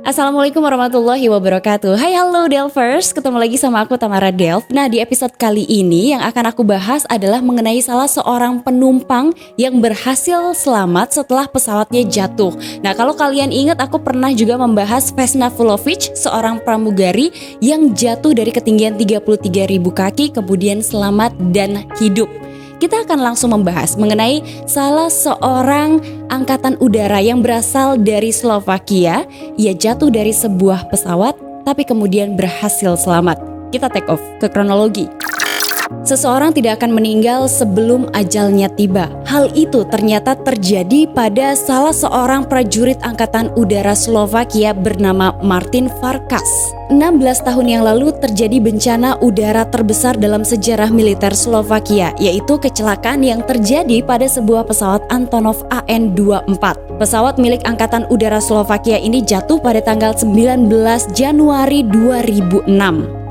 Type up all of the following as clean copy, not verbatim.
Assalamualaikum warahmatullahi wabarakatuh. Hai halo Delvers, ketemu lagi sama aku Tamara Delv. Nah di episode kali ini yang akan aku bahas adalah mengenai salah seorang penumpang yang berhasil selamat setelah pesawatnya jatuh. Nah kalau kalian ingat aku pernah juga membahas Vesna Vulovic, seorang pramugari yang jatuh dari ketinggian 33.000 kaki kemudian selamat dan hidup. Kita akan langsung membahas mengenai salah seorang angkatan udara yang berasal dari Slovakia. Ia jatuh dari sebuah pesawat tapi kemudian berhasil selamat. Kita take off ke kronologi. Seseorang tidak akan meninggal sebelum ajalnya tiba. Hal itu ternyata terjadi pada salah seorang prajurit angkatan udara Slovakia bernama Martin Farkas. 16 tahun yang lalu terjadi bencana udara terbesar dalam sejarah militer Slovakia, yaitu kecelakaan yang terjadi pada sebuah pesawat Antonov AN-24. Pesawat milik Angkatan Udara Slovakia ini jatuh pada tanggal 19 Januari 2006.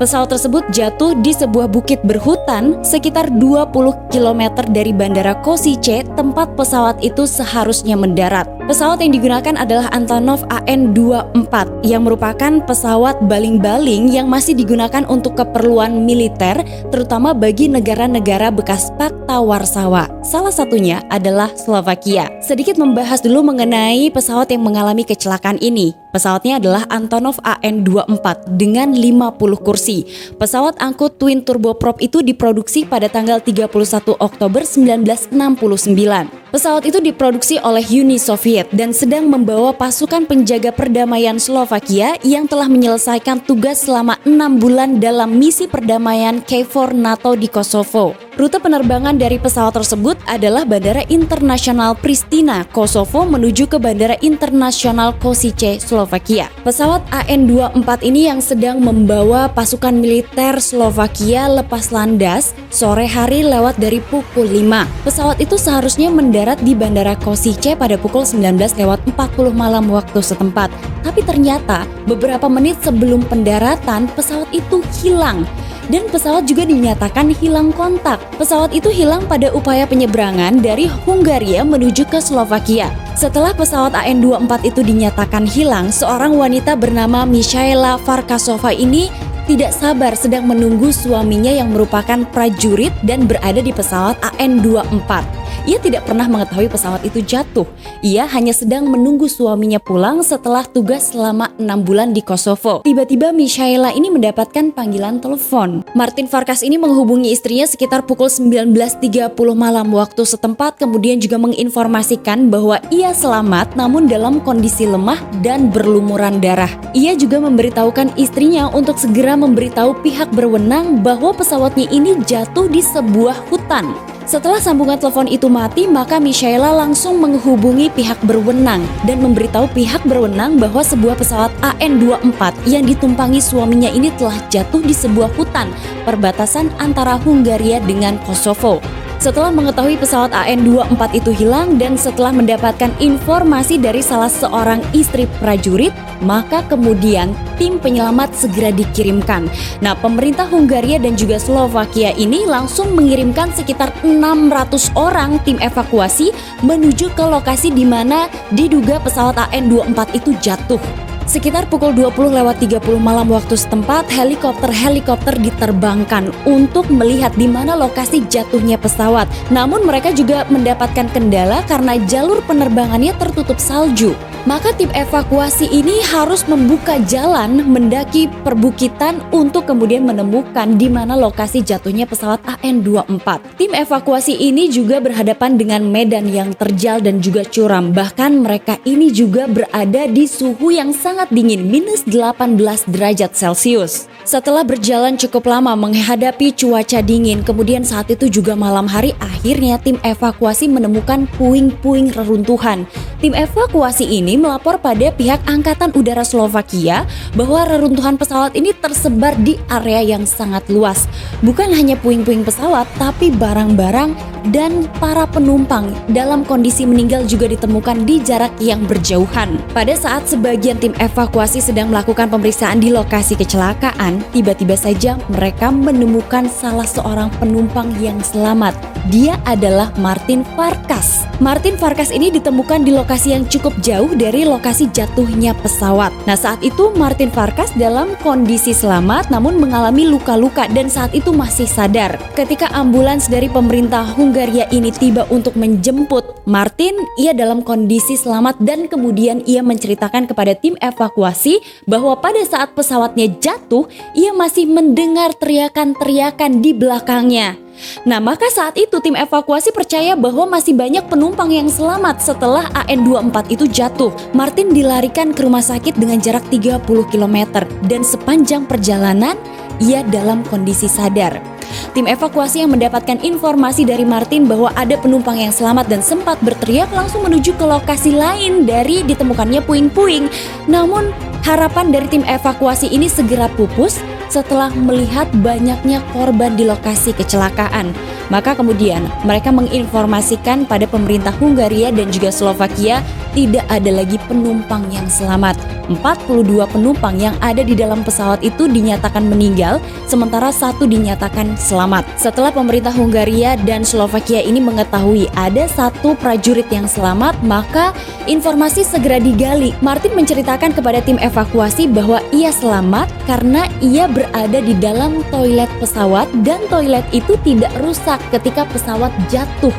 Pesawat tersebut jatuh di sebuah bukit berhutan sekitar 20 km dari Bandara Košice, tempat pesawat itu seharusnya mendarat. Pesawat yang digunakan adalah Antonov AN-24 yang merupakan pesawat baling-baling yang masih digunakan untuk keperluan militer, terutama bagi negara-negara bekas Pakta Warsawa. Salah satunya adalah Slovakia. Sedikit membahas dulu mengenai pesawat yang mengalami kecelakaan ini. Pesawatnya adalah Antonov AN-24 dengan 50 kursi. Pesawat angkut twin turboprop itu diproduksi pada tanggal 31 Oktober 1969. Pesawat itu diproduksi oleh Uni Soviet dan sedang membawa pasukan penjaga perdamaian Slovakia yang telah menyelesaikan tugas selama 6 bulan dalam misi perdamaian KFOR NATO di Kosovo. Rute penerbangan dari pesawat tersebut adalah Bandara Internasional Pristina, Kosovo menuju ke Bandara Internasional Košice, Slovakia. Pesawat AN-24 ini yang sedang membawa pasukan militer Slovakia lepas landas sore hari lewat dari pukul 5. Pesawat itu seharusnya mendarat di Bandara Košice pada pukul 19:40 malam waktu setempat. Tapi ternyata beberapa menit sebelum pendaratan pesawat itu hilang. Dan pesawat juga dinyatakan hilang kontak. Pesawat itu hilang pada upaya penyeberangan dari Hungaria menuju ke Slovakia. Setelah pesawat AN-24 itu dinyatakan hilang, seorang wanita bernama Michaela Farkasova ini tidak sabar sedang menunggu suaminya yang merupakan prajurit dan berada di pesawat AN-24. Ia tidak pernah mengetahui pesawat itu jatuh. Ia hanya sedang menunggu suaminya pulang setelah tugas selama 6 bulan di Kosovo. Tiba-tiba Michaela ini mendapatkan panggilan telepon. Martin Farkas ini menghubungi istrinya sekitar pukul 19.30 malam waktu setempat, kemudian juga menginformasikan bahwa ia selamat namun dalam kondisi lemah dan berlumuran darah. Ia juga memberitahukan istrinya untuk segera memberitahu pihak berwenang bahwa pesawatnya ini jatuh di sebuah hutan. Setelah sambungan telepon itu mati, maka Michaela langsung menghubungi pihak berwenang dan memberitahu pihak berwenang bahwa sebuah pesawat AN-24 yang ditumpangi suaminya ini telah jatuh di sebuah hutan perbatasan antara Hungaria dengan Kosovo. Setelah mengetahui pesawat AN-24 itu hilang dan setelah mendapatkan informasi dari salah seorang istri prajurit, maka kemudian tim penyelamat segera dikirimkan. Nah, pemerintah Hungaria dan juga Slovakia ini langsung mengirimkan sekitar 600 orang tim evakuasi menuju ke lokasi di mana diduga pesawat AN-24 itu jatuh. Sekitar pukul 20:30 malam waktu setempat, helikopter diterbangkan untuk melihat di mana lokasi jatuhnya pesawat. Namun mereka juga mendapatkan kendala karena jalur penerbangannya tertutup salju. Maka tim evakuasi ini harus membuka jalan mendaki perbukitan untuk kemudian menemukan di mana lokasi jatuhnya pesawat AN-24. Tim evakuasi ini juga berhadapan dengan medan yang terjal dan juga curam. Bahkan mereka ini juga berada di suhu yang sangat dingin, minus 18 derajat Celcius. Setelah berjalan cukup lama menghadapi cuaca dingin, kemudian saat itu juga malam hari, akhirnya tim evakuasi menemukan puing-puing reruntuhan. Tim evakuasi ini melapor pada pihak Angkatan Udara Slovakia bahwa reruntuhan pesawat ini tersebar di area yang sangat luas. Bukan hanya puing-puing pesawat, tapi barang-barang dan para penumpang dalam kondisi meninggal juga ditemukan di jarak yang berjauhan. Pada saat sebagian tim evakuasi sedang melakukan pemeriksaan di lokasi kecelakaan, tiba-tiba saja mereka menemukan salah seorang penumpang yang selamat. Dia adalah Martin Farkas. Martin Farkas ini ditemukan di lokasi yang cukup jauh dari lokasi jatuhnya pesawat. Nah, saat itu Martin Farkas dalam kondisi selamat namun mengalami luka-luka dan saat itu masih sadar. Ketika ambulans dari pemerintah Hungaria ini tiba untuk menjemput Martin, ia dalam kondisi selamat dan kemudian ia menceritakan kepada tim evakuasi bahwa pada saat pesawatnya jatuh, ia masih mendengar teriakan-teriakan di belakangnya. Nah, maka saat itu tim evakuasi percaya bahwa masih banyak penumpang yang selamat setelah AN24 itu jatuh. Martin dilarikan ke rumah sakit dengan jarak 30 km dan sepanjang perjalanan ia dalam kondisi sadar. Tim evakuasi yang mendapatkan informasi dari Martin bahwa ada penumpang yang selamat dan sempat berteriak langsung menuju ke lokasi lain dari ditemukannya puing-puing. Namun harapan dari tim evakuasi ini segera pupus setelah melihat banyaknya korban di lokasi kecelakaan. Maka kemudian mereka menginformasikan pada pemerintah Hungaria dan juga Slovakia tidak ada lagi penumpang yang selamat. 42 penumpang yang ada di dalam pesawat itu dinyatakan meninggal, sementara 1 dinyatakan selamat. Setelah pemerintah Hungaria dan Slovakia ini mengetahui ada 1 prajurit yang selamat, maka informasi segera digali. Martin menceritakan kepada tim evakuasi bahwa ia selamat karena ia berada di dalam toilet pesawat dan toilet itu tidak rusak ketika pesawat jatuh.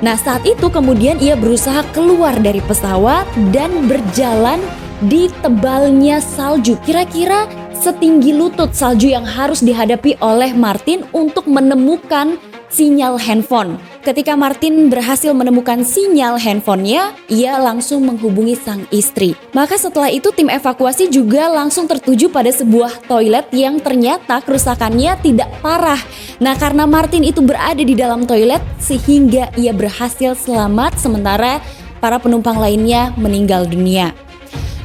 Nah, saat itu kemudian ia berusaha keluar dari pesawat dan berjalan di tebalnya salju, kira-kira setinggi lutut salju yang harus dihadapi oleh Martin untuk menemukan sinyal handphone. Ketika Martin berhasil menemukan sinyal handphonenya, ia langsung menghubungi sang istri. Maka setelah itu tim evakuasi juga langsung tertuju pada sebuah toilet yang ternyata kerusakannya tidak parah. Nah, karena Martin itu berada di dalam toilet sehingga ia berhasil selamat sementara para penumpang lainnya meninggal dunia.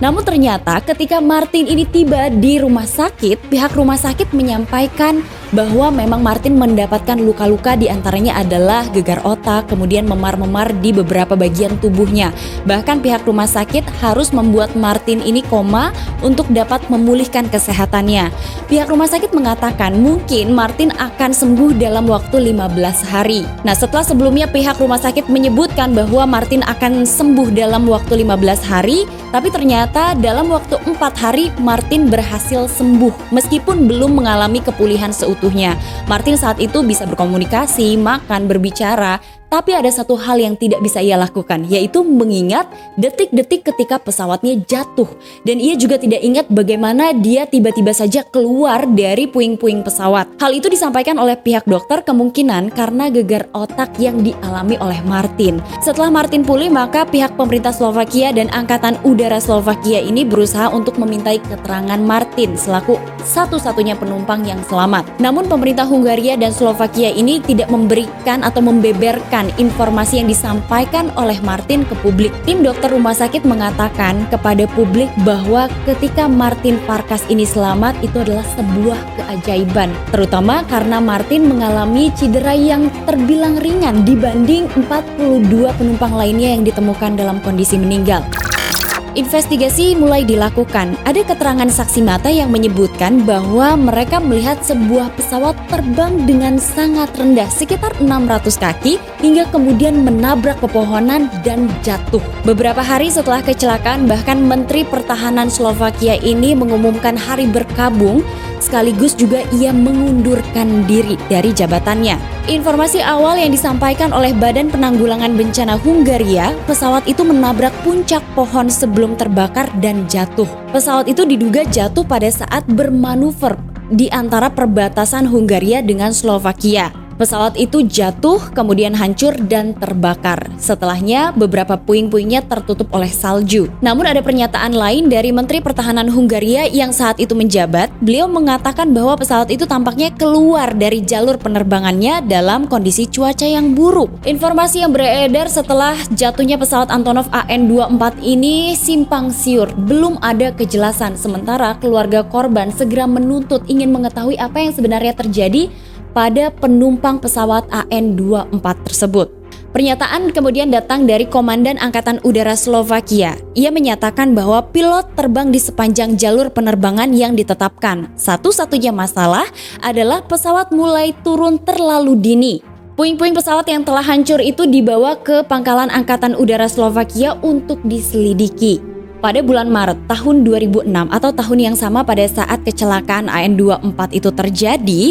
Namun ternyata ketika Martin ini tiba di rumah sakit, pihak rumah sakit menyampaikan bahwa memang Martin mendapatkan luka-luka, diantaranya adalah gegar otak, kemudian memar-memar di beberapa bagian tubuhnya. Bahkan pihak rumah sakit harus membuat Martin ini koma untuk dapat memulihkan kesehatannya. Pihak rumah sakit mengatakan mungkin Martin akan sembuh dalam waktu 15 hari. Nah, setelah sebelumnya pihak rumah sakit menyebutkan bahwa Martin akan sembuh dalam waktu 15 hari, tapi ternyata dalam waktu 4 hari Martin berhasil sembuh meskipun belum mengalami kepulihan seutuhnya. Martin saat itu bisa berkomunikasi, makan, berbicara, tapi ada satu hal yang tidak bisa ia lakukan, yaitu mengingat detik-detik ketika pesawatnya jatuh. Dan ia juga tidak ingat bagaimana dia tiba-tiba saja keluar dari puing-puing pesawat. Hal itu disampaikan oleh pihak dokter kemungkinan karena gegar otak yang dialami oleh Martin. Setelah Martin pulih, maka pihak pemerintah Slovakia dan Angkatan Udara Slovakia ini berusaha untuk memintai keterangan Martin selaku satu-satunya penumpang yang selamat. Namun pemerintah Hungaria dan Slovakia ini tidak memberikan atau membeberkan informasi yang disampaikan oleh Martin ke publik. Tim dokter rumah sakit mengatakan kepada publik bahwa ketika Martin Farkas ini selamat itu adalah sebuah keajaiban, terutama karena Martin mengalami cedera yang terbilang ringan dibanding 42 penumpang lainnya yang ditemukan dalam kondisi meninggal. Investigasi mulai dilakukan. Ada keterangan saksi mata yang menyebutkan bahwa mereka melihat sebuah pesawat terbang dengan sangat rendah, sekitar 600 kaki, hingga kemudian menabrak pepohonan dan jatuh. Beberapa hari setelah kecelakaan, bahkan Menteri Pertahanan Slovakia ini mengumumkan hari berkabung, sekaligus juga ia mengundurkan diri dari jabatannya. Informasi awal yang disampaikan oleh Badan Penanggulangan Bencana Hungaria, pesawat itu menabrak puncak pohon sebelum terbakar dan jatuh. Pesawat itu diduga jatuh pada saat bermanuver di antara perbatasan Hungaria dengan Slovakia. Pesawat itu jatuh, kemudian hancur dan terbakar. Setelahnya, beberapa puing-puingnya tertutup oleh salju. Namun ada pernyataan lain dari Menteri Pertahanan Hungaria yang saat itu menjabat. Beliau mengatakan bahwa pesawat itu tampaknya keluar dari jalur penerbangannya dalam kondisi cuaca yang buruk. Informasi yang beredar setelah jatuhnya pesawat Antonov AN24 ini simpang siur. Belum ada kejelasan, sementara keluarga korban segera menuntut ingin mengetahui apa yang sebenarnya terjadi pada penumpang pesawat AN24 tersebut. Pernyataan kemudian datang dari Komandan Angkatan Udara Slovakia. Ia menyatakan bahwa pilot terbang di sepanjang jalur penerbangan yang ditetapkan. Satu-satunya masalah adalah pesawat mulai turun terlalu dini. Puing-puing pesawat yang telah hancur itu dibawa ke Pangkalan Angkatan Udara Slovakia untuk diselidiki. Pada bulan Maret tahun 2006 atau tahun yang sama pada saat kecelakaan AN24 itu terjadi,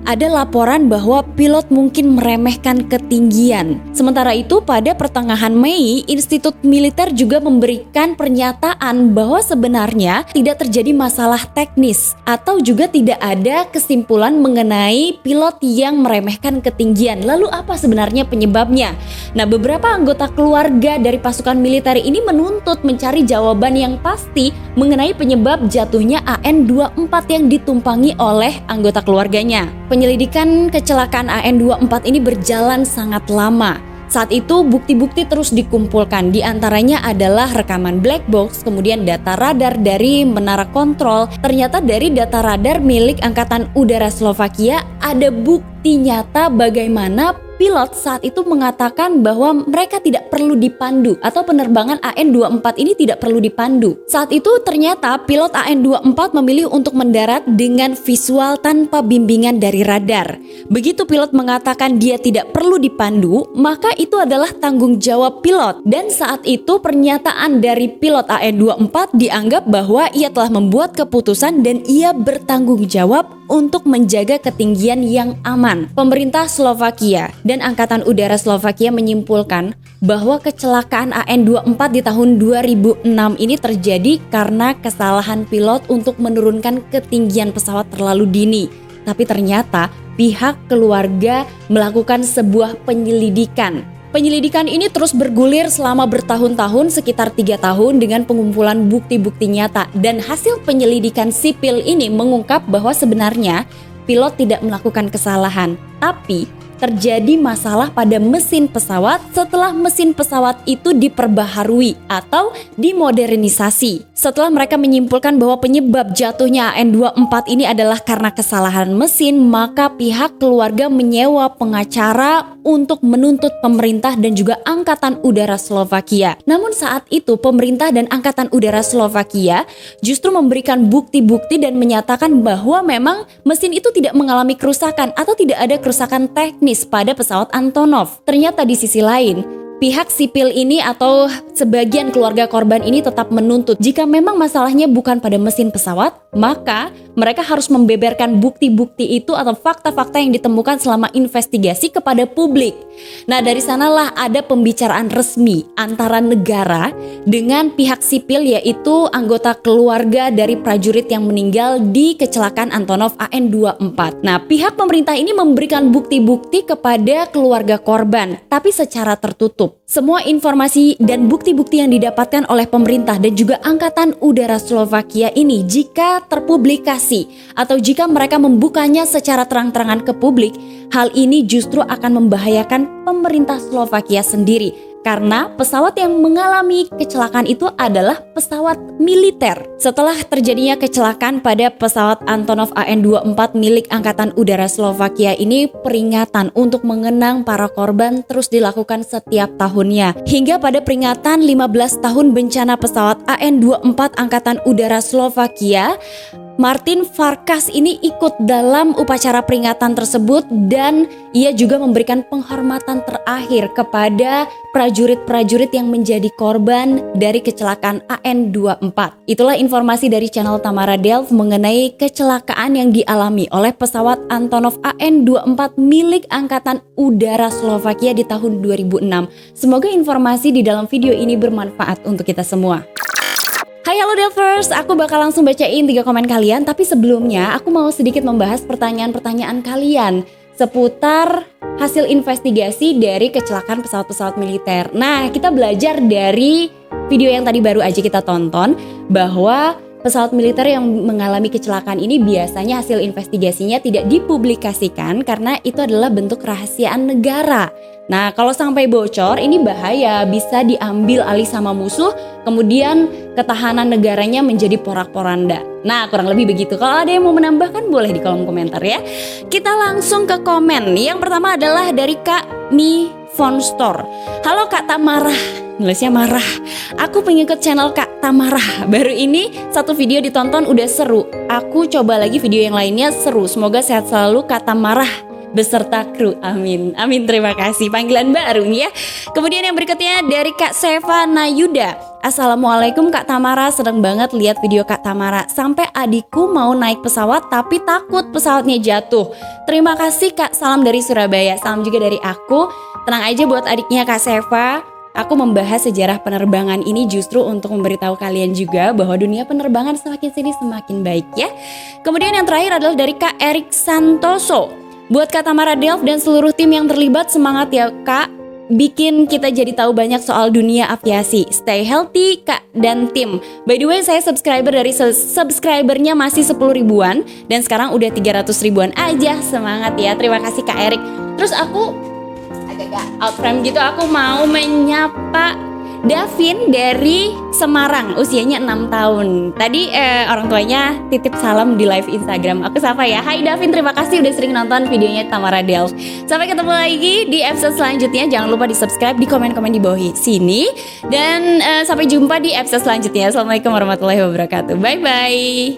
ada laporan bahwa pilot mungkin meremehkan ketinggian. Sementara itu pada pertengahan Mei, Institut Militer juga memberikan pernyataan bahwa sebenarnya tidak terjadi masalah teknis atau juga tidak ada kesimpulan mengenai pilot yang meremehkan ketinggian. Lalu apa sebenarnya penyebabnya? Nah, beberapa anggota keluarga dari pasukan militer ini menuntut mencari jawaban yang pasti mengenai penyebab jatuhnya AN24 yang ditumpangi oleh anggota keluarganya. Penyelidikan kecelakaan AN24 ini berjalan sangat lama. Saat itu bukti-bukti terus dikumpulkan, di antaranya adalah rekaman black box, kemudian data radar dari menara kontrol. Ternyata dari data radar milik Angkatan Udara Slovakia ada bukti nyata bagaimana pilot saat itu mengatakan bahwa mereka tidak perlu dipandu atau penerbangan AN24 ini tidak perlu dipandu. Saat itu ternyata pilot AN24 memilih untuk mendarat dengan visual tanpa bimbingan dari radar. Begitu pilot mengatakan dia tidak perlu dipandu, maka itu adalah tanggung jawab pilot. Dan saat itu pernyataan dari pilot AN24 dianggap bahwa ia telah membuat keputusan dan ia bertanggung jawab untuk menjaga ketinggian yang aman. Pemerintah Slovakia dan Angkatan Udara Slovakia menyimpulkan bahwa kecelakaan AN24 di tahun 2006 ini terjadi karena kesalahan pilot untuk menurunkan ketinggian pesawat terlalu dini. Tapi ternyata pihak keluarga melakukan sebuah penyelidikan. Penyelidikan ini terus bergulir selama bertahun-tahun, sekitar 3 tahun dengan pengumpulan bukti-bukti nyata. Dan hasil penyelidikan sipil ini mengungkap bahwa sebenarnya pilot tidak melakukan kesalahan, tapi terjadi masalah pada mesin pesawat setelah mesin pesawat itu diperbaharui atau dimodernisasi. Setelah mereka menyimpulkan bahwa penyebab jatuhnya AN24 ini adalah karena kesalahan mesin, maka pihak keluarga menyewa pengacara untuk menuntut pemerintah dan juga Angkatan Udara Slovakia. Namun saat itu pemerintah dan Angkatan Udara Slovakia justru memberikan bukti-bukti dan menyatakan bahwa memang mesin itu tidak mengalami kerusakan atau tidak ada kerusakan teknis pada pesawat Antonov. Ternyata di sisi lain, pihak sipil ini atau sebagian keluarga korban ini tetap menuntut jika memang masalahnya bukan pada mesin pesawat, maka mereka harus membeberkan bukti-bukti itu atau fakta-fakta yang ditemukan selama investigasi kepada publik. Nah, dari sanalah ada pembicaraan resmi antara negara dengan pihak sipil, yaitu anggota keluarga dari prajurit yang meninggal di kecelakaan Antonov AN24. Nah, pihak pemerintah ini memberikan bukti-bukti kepada keluarga korban, tapi secara tertutup. Semua informasi dan bukti-bukti yang didapatkan oleh pemerintah dan juga Angkatan Udara Slovakia ini jika terpublikasi atau jika mereka membukanya secara terang-terangan ke publik, hal ini justru akan membahayakan pemerintah Slovakia sendiri. Karena pesawat yang mengalami kecelakaan itu adalah pesawat militer. Setelah terjadinya kecelakaan pada pesawat Antonov AN24 milik Angkatan Udara Slovakia ini, peringatan untuk mengenang para korban terus dilakukan setiap tahunnya. Hingga pada peringatan 15 tahun bencana pesawat AN24 Angkatan Udara Slovakia, Martin Farkas ini ikut dalam upacara peringatan tersebut dan ia juga memberikan penghormatan terakhir kepada prajurit-prajurit yang menjadi korban dari kecelakaan AN24. Itulah informasi dari channel Tamara Delf mengenai kecelakaan yang dialami oleh pesawat Antonov AN24 milik Angkatan Udara Slovakia di tahun 2006. Semoga informasi di dalam video ini bermanfaat untuk kita semua. Hai halo Delvers, aku bakal langsung bacain 3 komen kalian. Tapi sebelumnya aku mau sedikit membahas pertanyaan-pertanyaan kalian seputar hasil investigasi dari kecelakaan pesawat-pesawat militer. Nah, kita belajar dari video yang tadi baru aja kita tonton bahwa pesawat militer yang mengalami kecelakaan ini biasanya hasil investigasinya tidak dipublikasikan karena itu adalah bentuk kerahasiaan negara. Nah, kalau sampai bocor ini bahaya, bisa diambil alih sama musuh, kemudian ketahanan negaranya menjadi porak-poranda. Nah, kurang lebih begitu. Kalau ada yang mau menambahkan boleh di kolom komentar ya. Kita langsung ke komen. Yang pertama adalah dari Kak Mi Phone Store. Halo Kak Tamara, nulisnya marah. Aku pengikut channel Kak Tamara. Baru ini satu video ditonton udah seru. Aku coba lagi video yang lainnya seru. Semoga sehat selalu Kak Tamara beserta kru, amin. Amin, terima kasih, panggilan baru nih ya. Kemudian yang berikutnya dari Kak Seva Nayuda. Assalamualaikum Kak Tamara, seneng banget lihat video Kak Tamara. Sampai adikku mau naik pesawat tapi takut pesawatnya jatuh. Terima kasih Kak, salam dari Surabaya. Salam juga dari aku. Tenang aja buat adiknya Kak Seva. Aku membahas sejarah penerbangan ini justru untuk memberitahu kalian juga bahwa dunia penerbangan semakin sini semakin baik ya. Kemudian yang terakhir adalah dari Kak Erik Santoso. Buat Kak Tamara Delf dan seluruh tim yang terlibat, semangat ya Kak. Bikin kita jadi tahu banyak soal dunia aviasi. Stay healthy Kak dan tim. By the way, saya subscriber dari subscribernya masih 10 ribuan dan sekarang udah 300 ribuan aja. Semangat ya. Terima kasih Kak Erik. Terus aku agak out frame gitu, aku mau menyapa Davin dari Semarang, usianya 6 tahun. Tadi orang tuanya titip salam di live Instagram. Aku sapa ya. Hai Davin, terima kasih udah sering nonton videonya Tamara Delf. Sampai ketemu lagi di episode selanjutnya. Jangan lupa di subscribe, di komen-komen di bawah sini. Dan sampai jumpa di episode selanjutnya. Assalamualaikum warahmatullahi wabarakatuh. Bye-bye.